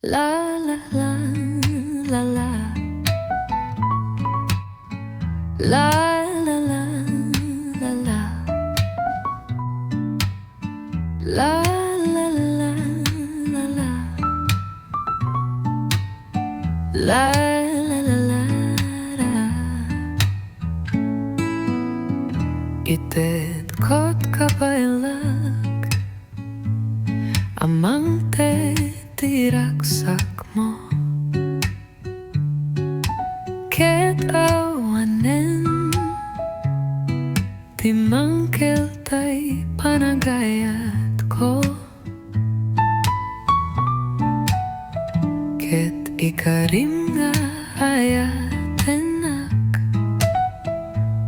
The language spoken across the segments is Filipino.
La la la la la la la la la la la la la la la la la la la Ited kot kabailak amang te tiraksak mo ket awanen timangkel tay panagayat ko ket ikarim nga ayatenak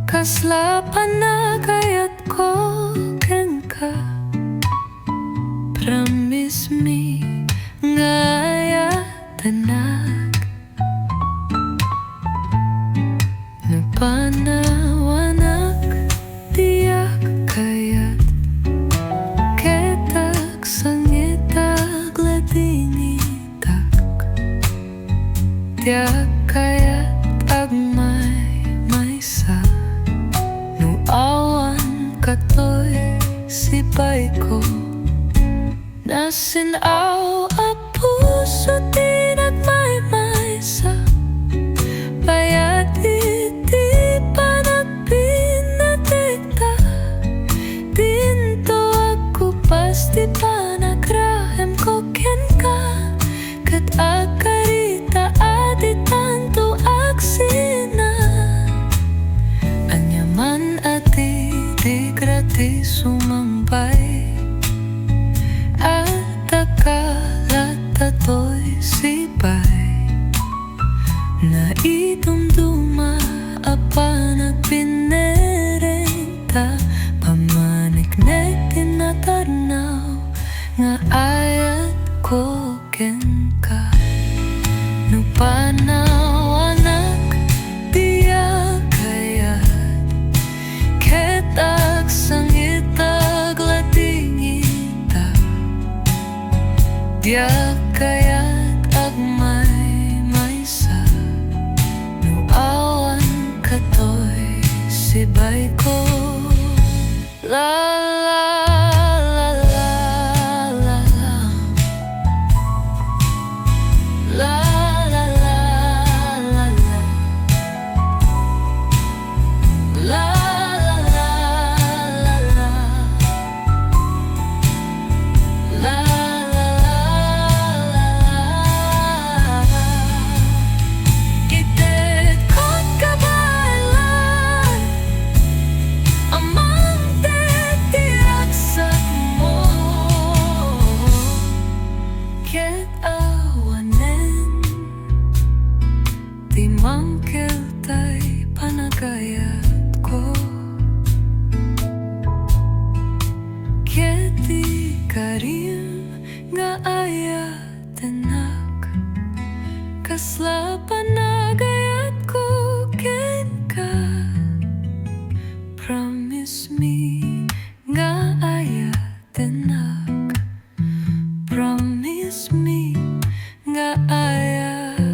kasla panagayat ko ken ka promise me ngayatenak napanawanak tiyak kayat ketak sangitag ladinitak tiyak kayat agmay maysa no awan katoy sipay ko nasin aw a puso di nagmaymaysa bayat iti panagpinatikta dinto ako pasti panagrahem ko ken ka kat akarita adi tanto aksina anyaman ati di gratis sumambay Tato'y sipay na idumduma apa nagpinerenta pamaniknek tinatarnaw nga ayat ko ken ka no panawanak tiyak kayat ketak sangitag ladingita tiyak kayat agmay maysa no awan katoy sibay ko la la la la la la la la la la Timangkel tay panagayat ko keti karim nga ayatenak kasla panagayat ko ken ka promise me nga ayatenak promise me nga ayatenak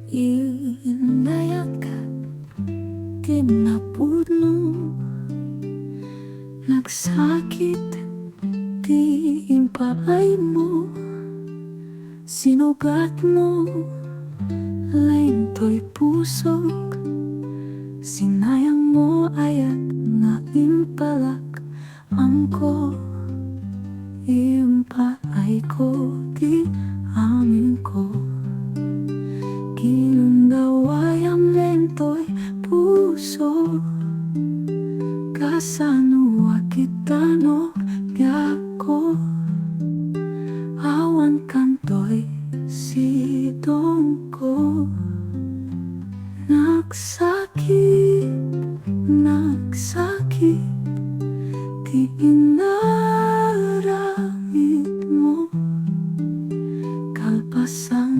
Inayat ka, kinapuno nagsakit, di impaay mo sinugat mo, lain to'y pusok sinayang mo ayat na impalak angko impaay ko, di amin ko Kinundawayang lento'y puso Kasanua kita no biyako Awan kanto'y sidong ko Nagsakit, nagsakit Di inaramid mo Kalpasan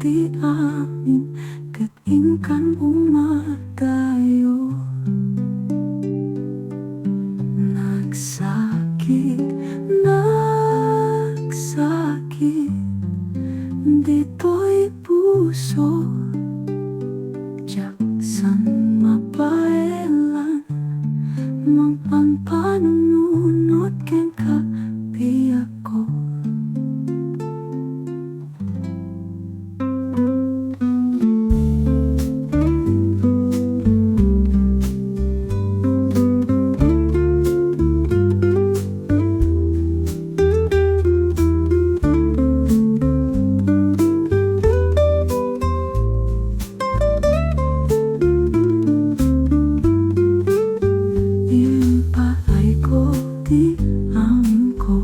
di amin kat ingkan umatayo nagsakit di amin ko.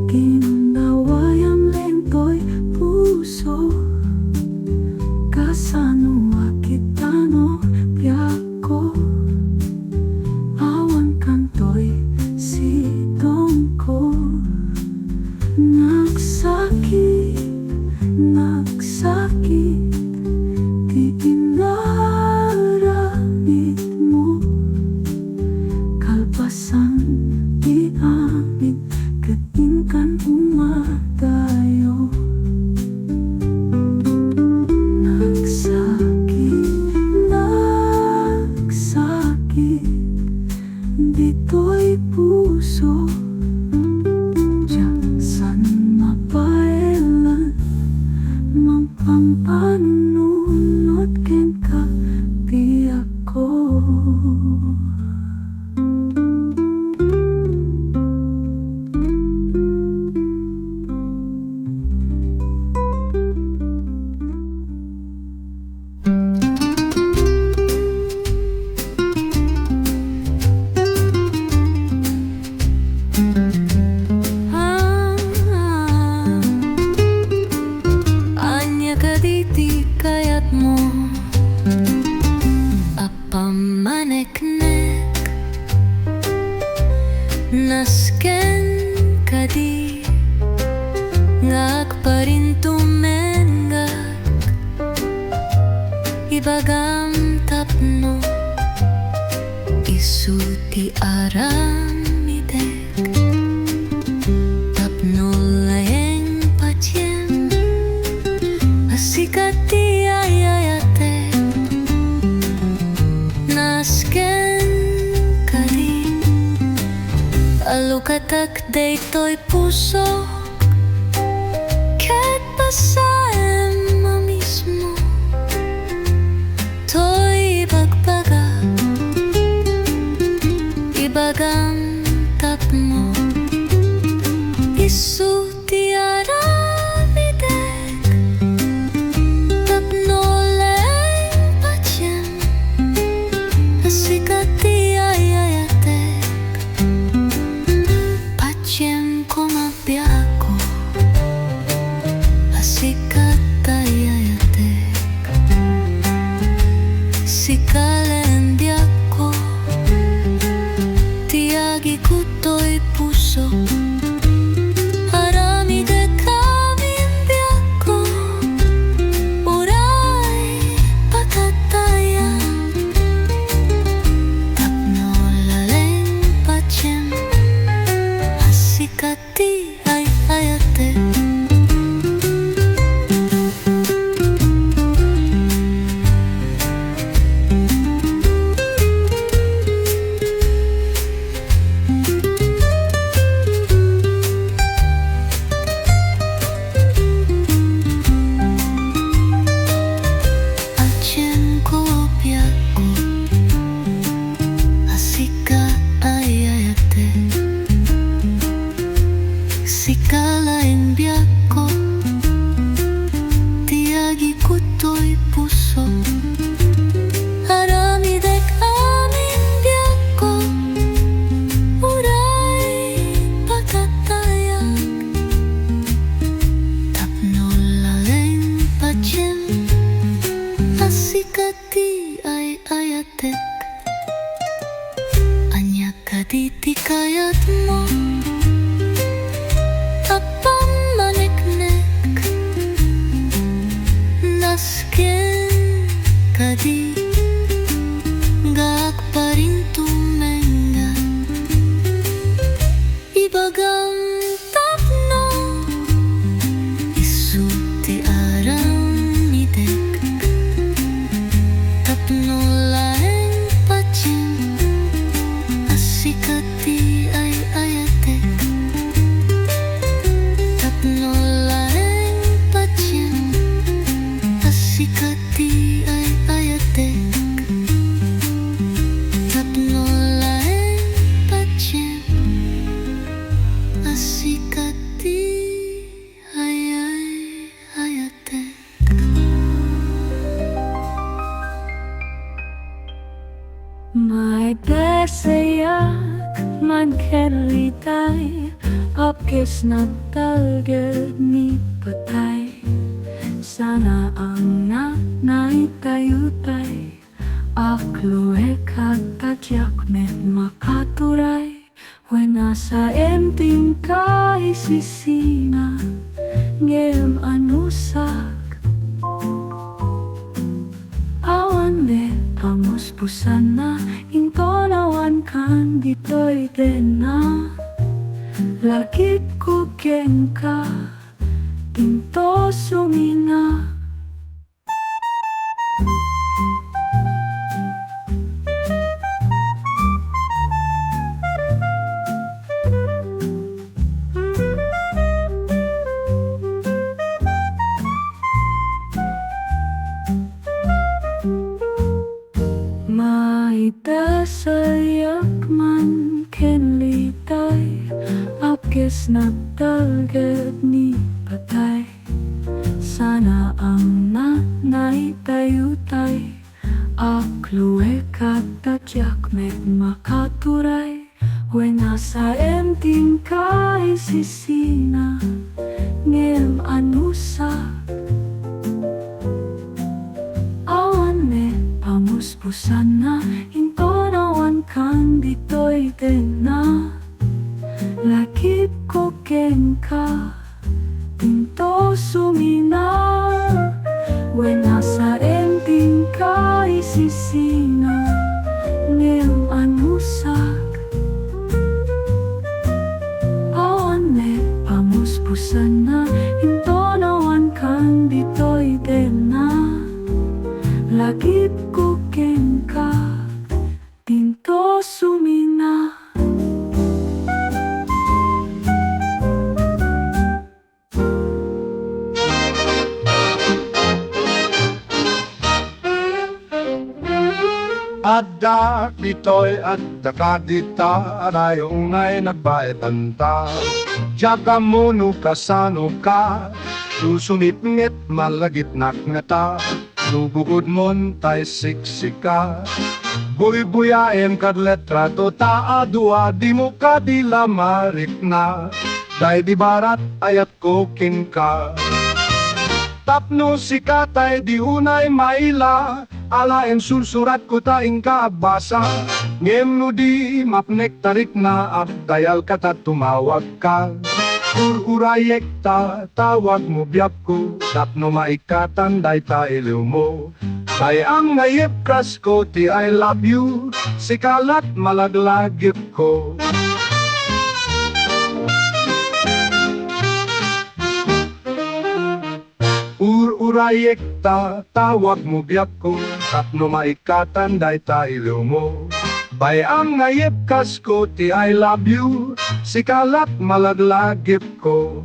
Ginundawayam lento'y puso, kasano akitano biyako. Awan kanto'y sitong ko. Nagsakit, di inaramid mo. Kalpasan, di amin, katingkan umadayo. Nagsakit, dito'y puso. Diyan mapailan, magpampanunod ken ka di ako. Anya kaditi kayat mo apamanek-nek nasken kadi ngagparintumengak ibagam tapno isuti aramidek tapno layeng pacien asikati ayayate nasken kadi alukatak daytoy puso ket pasaem mamismo toy bagbaga ibagam tapmo isu ti aramidek tapno layeng pacien asikati ayayatek pacien kumabiyako asikat ayayatek sikalen biyako tiagi kutoy puso aramide kamin biyako uray patatayan tapno laleng pacien asikati ay ayate pacien ko biyako asika ay ayate sikalaeng biyako tiagi kutoy puso aramidek amin biyako uray patatayan tapno laleng pacien asikati ay ayatek anya kaditi kayat mo apamanek-nek nasken kadi gagparintumengan ibagam tapno isu ti aramidek tapno layeng pacien asikati ay ayatek tapno layeng pacien asikati ken Liday, apkes nagtalged ni patay. Sana ang nanay tayo tay, akluwe katadyak met makaturay. When nasa enting ka isisina, ngem anusak. Awan met amos pusana, intonawan kan ditoy dena. Lakit ko ken ka, tinto sumina. Maidasayak man ken Liday, apkes nagtalged ni patay. Sana ang nanay tayo tay, akluwe katadyak met makaturay. When nasa enting ka isisina, ngem anusak. Awan met pamuspusana, intonawan kan ditoy dena. Lakit ko ken ka, tinto sumina. When nasa enting ka isisina, ngem anusak. Awan met pamuspusana, intonawan kan ditoy dena. Lakit ko ken ka, tinto sumina. Adda ditoy at dakadita, arayong ngay nagbaetanta. Diyaga mo no kasano ka, susumit-ngit malagit nakngata. Nubukod mon tay siksika, buy-buyain kad letra to taadua, di mo kadila marik na. Day di barat ayat ko kin ka. Tapno Sika tay di unay maila, alaen sulsurat ko taing kaabasa. Ngem no di mapnek tarik na, dayal kata tumawag ka. Ururayek ta, tawag mo biyak ko, tapno maikatan day ta iliw mo. Tay ang ngayip kras ko ti I love you, sikalat malaglagip ko. Ururayek ta, tawag mo biyak ko, tapno maikatan day ta iliw mo. Bay ang ngayip kas ko ti I love you, sikalat malaglagip ko.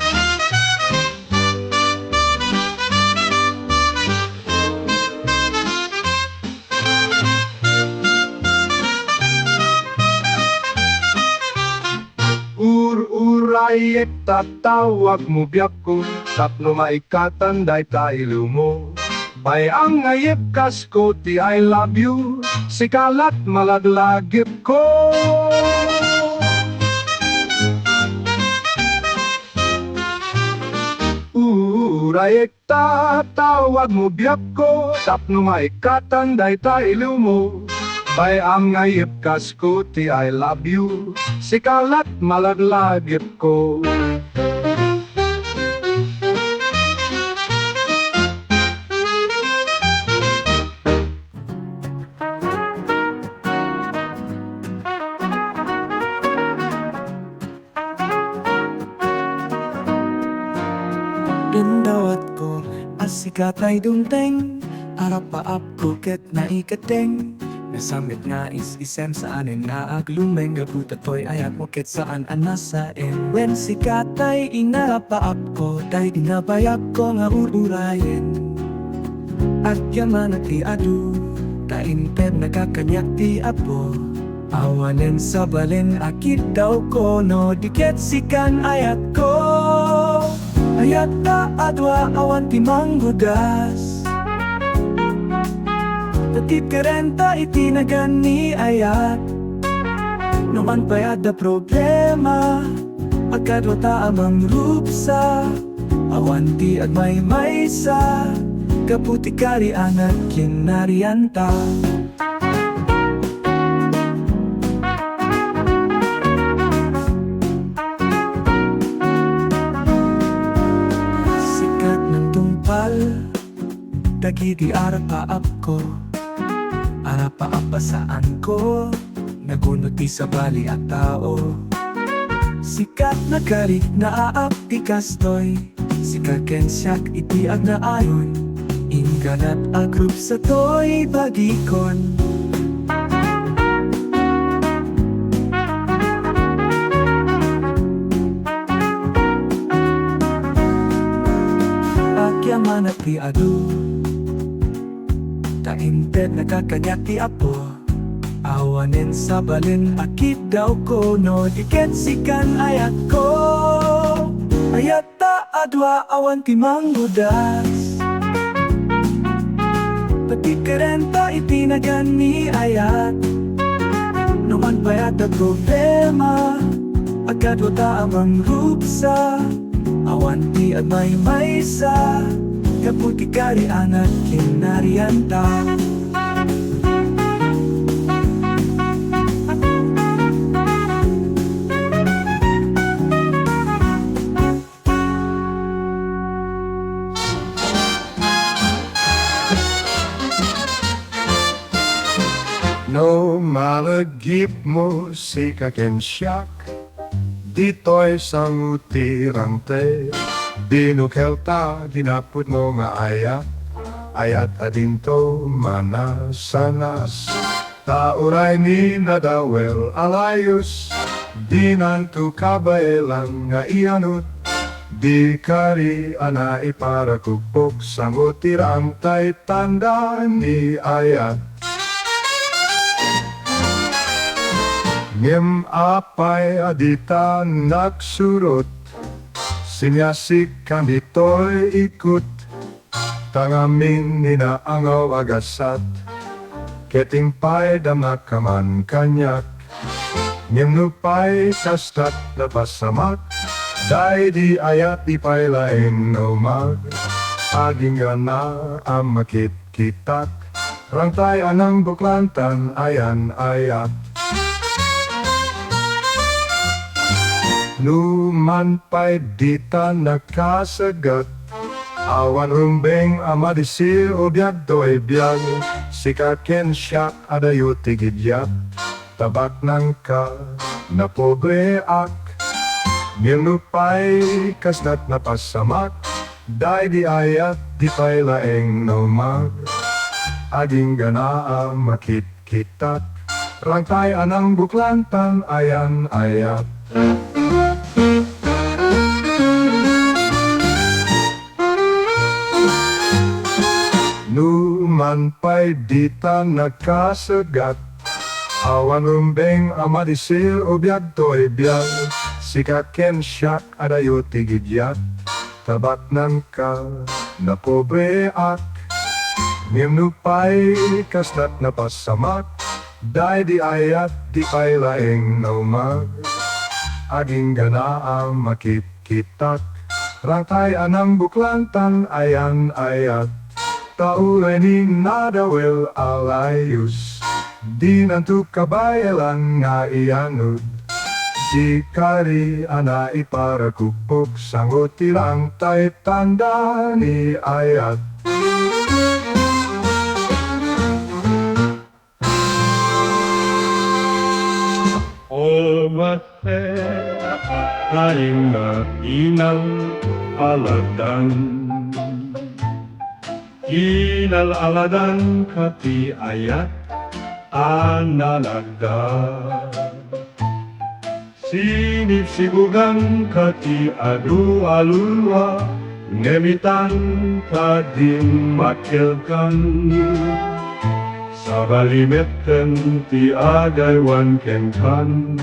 Ururayek tatawag mo biyak ko, tapno maikatan day ta iliw mo. Bay ang ngayip kas ko ti I love you, sikalat malaglagip ko. Urayek tatawag mo biyak ko, tapno maikatan day ta iliw mo. Bay ang ngayip kas ko ti I love you, sikalat malaglagip ko. Indawatko, Sika tay Dumteng, arapaap ko ket naikateng. Nasamit nga isem saanin nga aglumeng, gabutatoy ayat mo ket saan anasain. When Sika tay inarapaap ko, tay dinabayap ko nga ururayen. At yaman at iadu, tainped nakakanyak ti apo. Awanen sa balin akit daw ko, no diket sikan ayat ko. Ayat ta adwa awan ti manggudas, tatip kerenta itinagan ni ayat. Numan pa ada problema Agkadwata amang rupsa Awanti at may maysa Kaputi kari anat kinarianta Sikat ng tumpal Dagidi arap-aap ko Arap-aap saan ko Nagunoti sa bali at tao Sikat na karik na aap ti kastoy Sikat ken siyak itiag na ayon Inganat agrup sa toy bagikon Akyaman at ti adu Tainted nakakanyak ti apo Awanin sa balin akit daw ko no Iket sikan ayat ko Ayat ta adwa awan ti manggudas Pati kerenta itinagan ni ayat Numan bayat at problema Agad wata amang rupsa Awan ti at may maysa Kaputi kari anak kinarianta No malagip mo Sika ken siyak Dito'y sangutirang te Dinukelta dinaput mo nga ayat Ayat adinto manasanas Tauray ni nadawel alayos Dinantu kabaelang nga ianut Di kari ana iparakupok Sangutirang tay tanda ni ayat Ngem apay adita nagsurot Sinyasik kami to'y ikut Tangamin ninaangaw agasat Keting pay damakaman kanyak Ngem nupay kastat na pasamak Day di ayat di pay laing nomag Aging na ang makit-kitak Rangtay anang buklantan ayan ayat Numan pa'y dita nakasagat Awan rumbeng amadisi o biyag do'y biyag Sika ken siyak adayo tigidyat Tabak nang ka na pobre ak Ngilno pa'y kasnat na pasamak Day di ayat di pa'y laeng nomag Aging ganaa makit-kitat Rangtay anang buklantan ayan ayat Numan pa'y dita nagkasagat Awan rumbeng amadisil o biyag to'y biyag Sika ken siyak adayo tigidyat Tabat nan ka na pobre ak Ngimnu pa'y kastat na pasamak Day di ayat di pa'y laeng naumag Aging ganaa makit-kitak Rangtay anang buklantan ayan ayat Taulay ni nadawel alayus Di nantu kabayalang nga ianud Di kari ana iparakupok Sangotirang tay tanda ni ayat Olmate karing na inal aladan Inal-aladan kati ayat analagda Sinip-sibugan kati adu-alulwa Ngemitan kadim makilkan Sabalimeten ti agaywan kenkan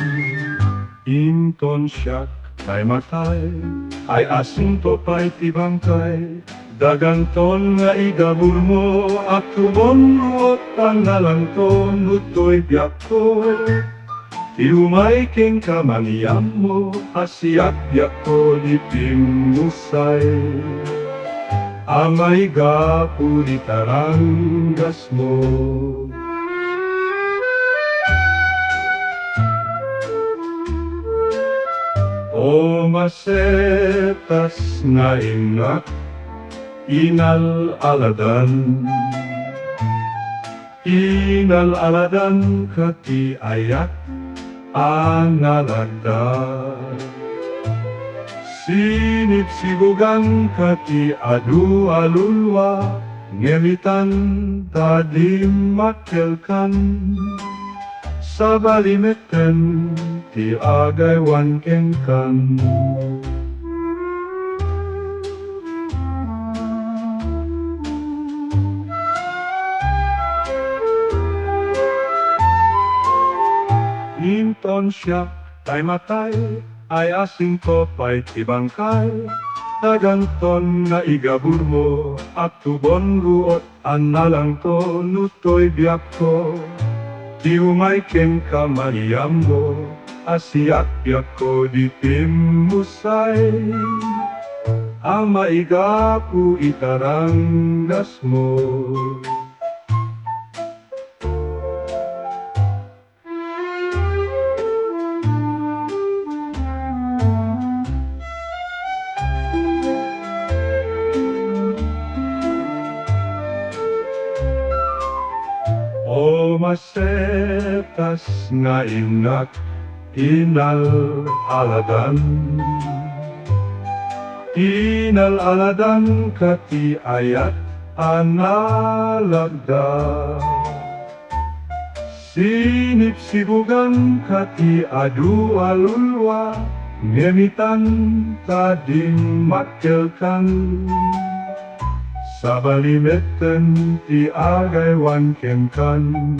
Inton siyak kay matay Ay asunto pa'y tibangkay Daganton nga igabur mo at tumonruot ang nalanton Uto'y biyak ko Iumay king kamaniyam mo, asiat ko di pimusay. Amay gapu di taranggas mo. O masetas nga ingat, inal-aladan. Inal-aladan kati ayat, analagdan. Sinipsibugan kati adu alulwa, ngelitan tadi makelkan. Sa balimeten ti agaywan kengkan. Inton siya tay matay, ay asing ko pa'y tibangkay. Naganton nga igabur mo, at tubon ruot analang to, nutoy biyak ko. Di umay ken kamaniyam mo, asiat biyak ko di pimusay. Ang maigapu itaranggas mo. O masetas nga inak, inal-aladan. Inal-aladan kati ayat analagda. Sinipsibugan kati adu alulwa, ngemitan tading makelkan. Sa balimeten ti agaywan kengkan.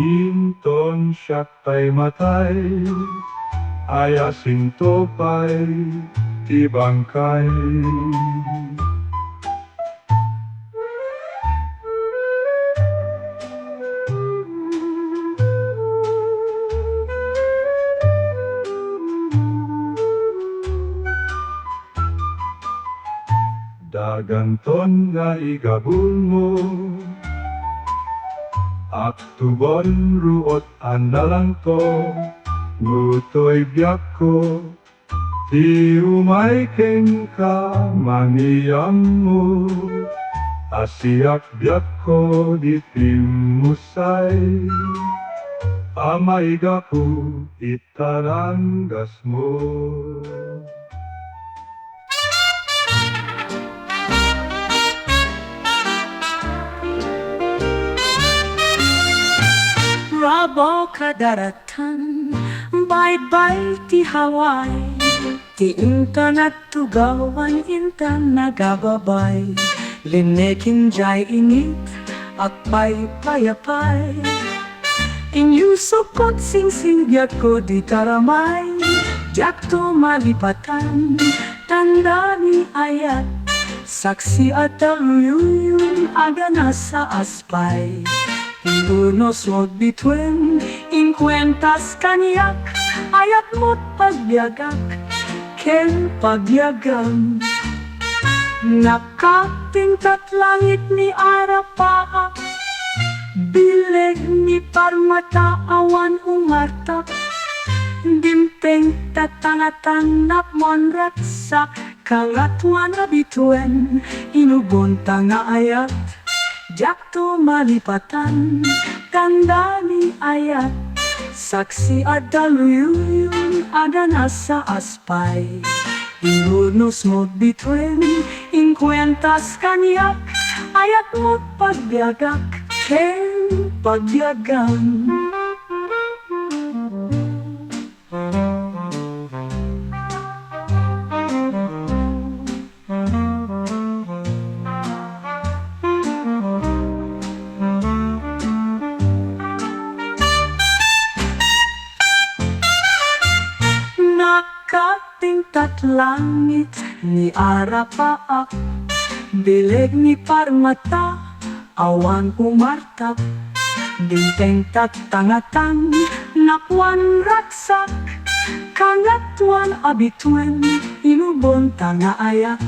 Inton siyak tay matay, ayasin topay ti bangkay. Daganton nga igabul mo, at tubon ruot andalang to, ngutoy biyak ko, di umay ken ka maniyam mo, asiak biyak ko di pimusay, amay gapu itaranggas mo. Rabo kadaratan, bye-bye ti Hawaii. Ti intan at tugawan, intan nagababay. Linekin jay init, at pay-payapay. Inyusukot sing-sing diyak ko di taramay. Diyak to malipatan, tanda ni ayat. Saksi at aluyun, aga nasa aspay. Unos mo bituin, inkuentas kanyak, ayat mo't pagbiagak, ken pagbiagam. Nakatingkat langit ni Arapa, bileg ni Parmata awan umartak. Dumteng tatanatan na monratsak, kalatwan na bituin, inubunta nga ayat. Diyak to malipatan, tanda ni ayat. Saksi at daluyun, ada nasa aspay. Inunos mo bituin, inkuentas kanyak, ayat mo pagbiagak, ken pagbiagam. Nakatingtat langit ni arapaak, bileg ni parmata, awan umartap, Dumteng tatangatang, napuan raksak, kangatuan abituen, inubon tanga ayat.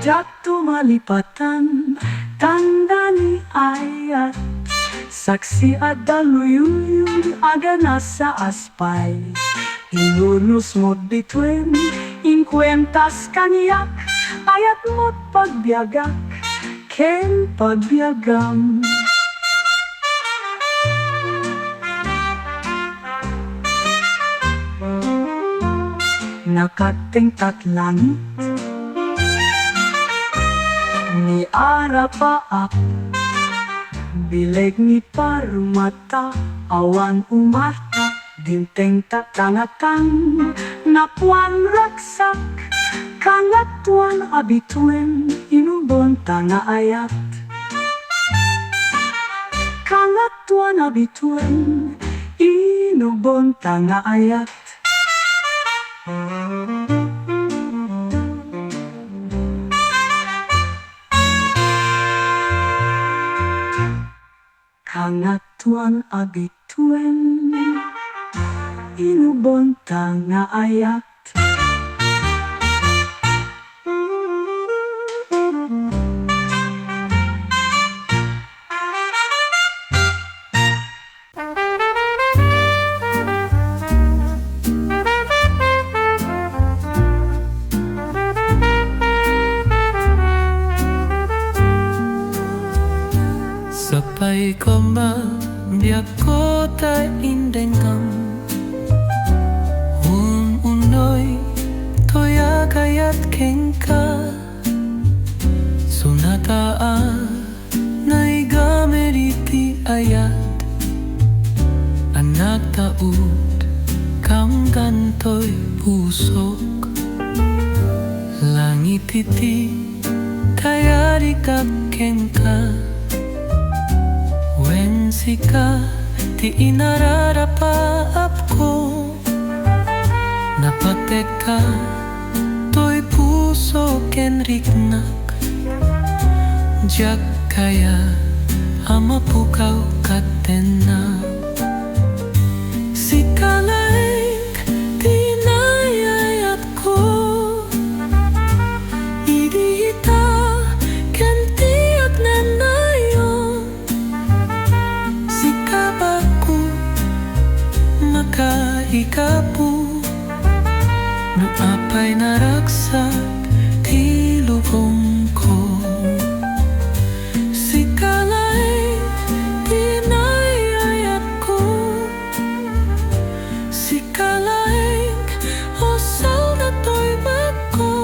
Jatuh malipatan, tanda ni ayat, saksi ada luyuyun, aga nasa aspay. Inunus mo bituen, inkwentas kaniyak, ayat mo't pagbiagak, ken pagbiagam. Nakatingkat langit ni arapaak, bileg ni parmata, awan umata, Dumteng tatangatang, napuan raksak, kangatuan abituen, inubon tanga ayat. Kangatuan abituen, inubon tanga ayat. Kangatuan abituen, inubon tanga ayat. Sapay ko man, biyak ko ta indengkam, unoy, toya kayat kengka, sunataan, naigameriti ayat, anak taud, kam gantoy pusok, langit iti, kaya rikap kengka. Wen Sika, ti inararapaap ko, napatek ka, to'y puso ken riknak, jak kaya amapukaw katena. Sika laeng tinayayat ko, idita ken tiyak na nayon. Sika baku maka ikapu, no apay naraksak ti lubong ko. Sika laeng tinayayat ko, sika laeng osal na to'y bako,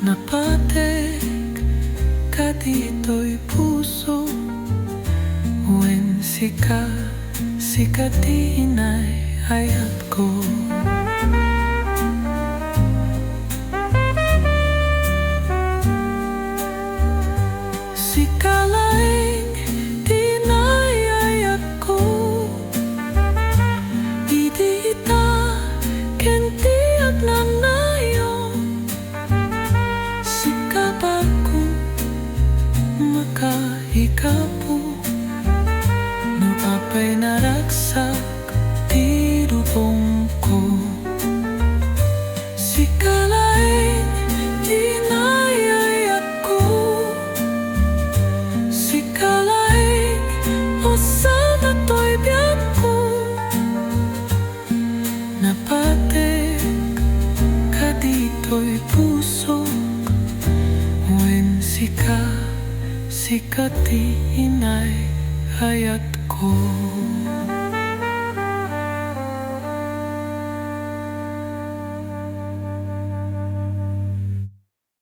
napatek ka dito'y puso. Wen Sika, Sika di inayayat ko. Sika laeng tinayayat ko, idita ken tiyak na nayon. Sika baku makaikapu, no apay naraksak ti lubong ko. Sika laeng tinayayat ko, sika laeng osal na to'y biyak ko, napatek ka dito'y pusok. Wen Sika, Sika ti inayayat ko.